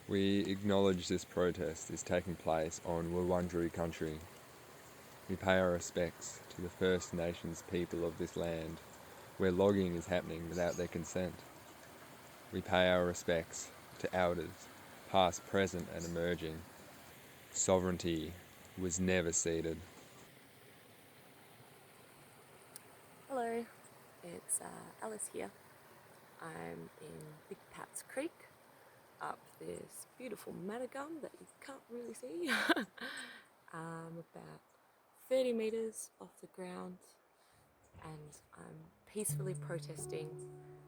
We acknowledge this protest is taking place on Wurundjeri country. We pay our respects to the First Nations people of this land, where logging is happening without their consent. We pay our respects to elders, past, present and emerging. Sovereignty was never ceded. Hello, it's Alice here. I'm in Big Pat's Creek, up this beautiful Matagum that you can't really see. About 30 metres off the ground, and I'm peacefully protesting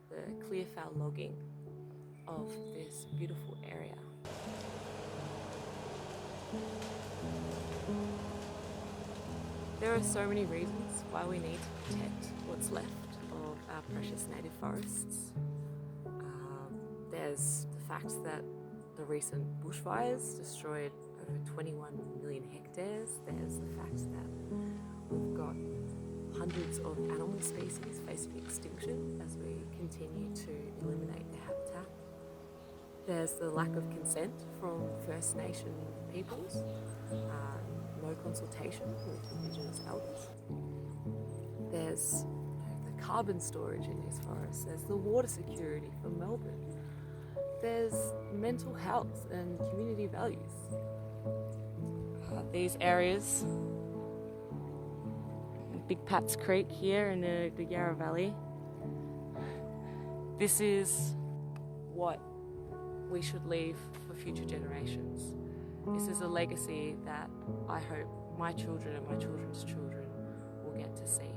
the clear fell logging of this beautiful area. There are so many reasons why we need to protect what's left of our precious native forests. There's the fact that the recent bushfires destroyed over 21 million hectares. There's the fact that we've got hundreds of animal species facing extinction as we continue to eliminate their habitat. There's the lack of consent from First Nation peoples, no consultation with Indigenous elders. There's the carbon storage in these forests. There's the water security for Melbourne. There's mental health and community values. These areas, Big Pat's Creek here in the Yarra Valley, this is what we should leave for future generations. This is a legacy that I hope my children and my children's children will get to see.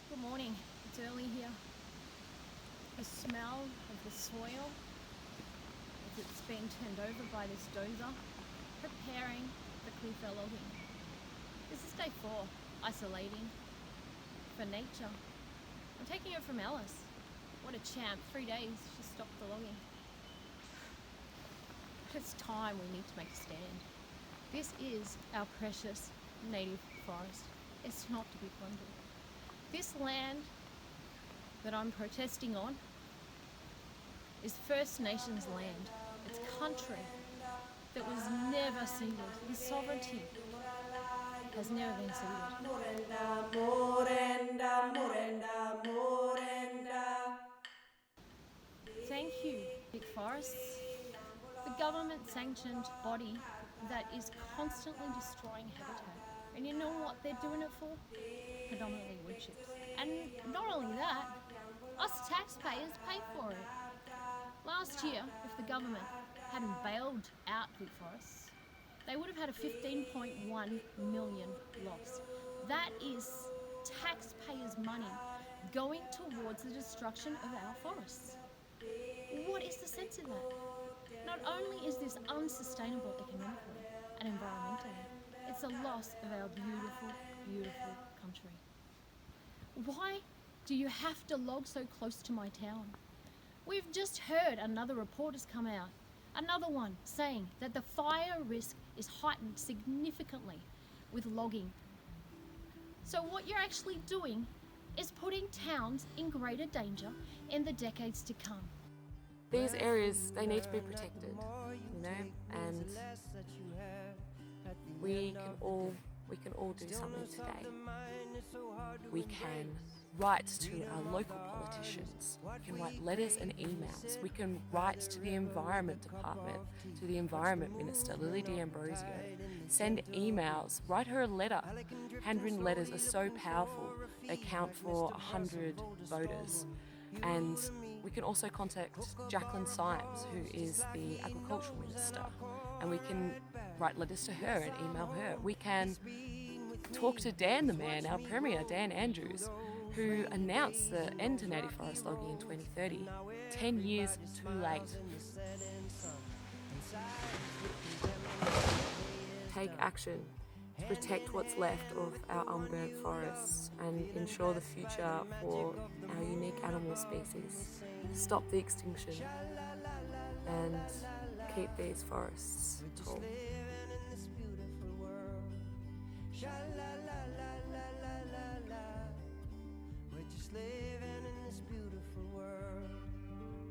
Good morning, it's early here. The smell of the soil as it's being turned over by this dozer, preparing for clear fell logging. This is day 4, isolating for nature. I'm taking it from Alice. What a champ, 3 days she stopped the logging. But it's time we need to make a stand. This is our precious native forest. It's not to be plundered. This land that I'm protesting on is First Nations land. It's country that was never ceded. This sovereignty has never been ceded. Thank you, Big Forests, the government-sanctioned body that is constantly destroying habitat. And you know what they're doing it for? Predominantly wood chips. And not only that, us taxpayers pay for it. Last year, if the government hadn't bailed out Big Forests, they would have had a 15.1 million loss. That is taxpayers' money going towards the destruction of our forests. What is the sense in that? Not only is this unsustainable economically and environmentally, it's a loss of our beautiful, beautiful country. Why do you have to log so close to my town? We've just heard another report has come out, another one saying that the fire risk is heightened significantly with logging. So what you're actually doing is putting towns in greater danger in the decades to come. These areas, they need to be protected, you know, and we can all do something today. We can write to our local politicians. We can write letters and emails. We can write to the Environment Department, to the Environment Minister, Lily D'Ambrosio. Send emails, write her a letter. Handwritten letters are so powerful. They count for 100 voters. And we can also contact Jacqueline Symes, who is the Agricultural Minister, and we can write letters to her and email her. We can talk to Dan the Man, our Premier, Dan Andrews, who announced the end to native forest logging in 2030, 10 years too late. Take action to protect what's left of our unburnt forests and ensure the future for our unique animal species. Stop the extinction and keep these forests tall.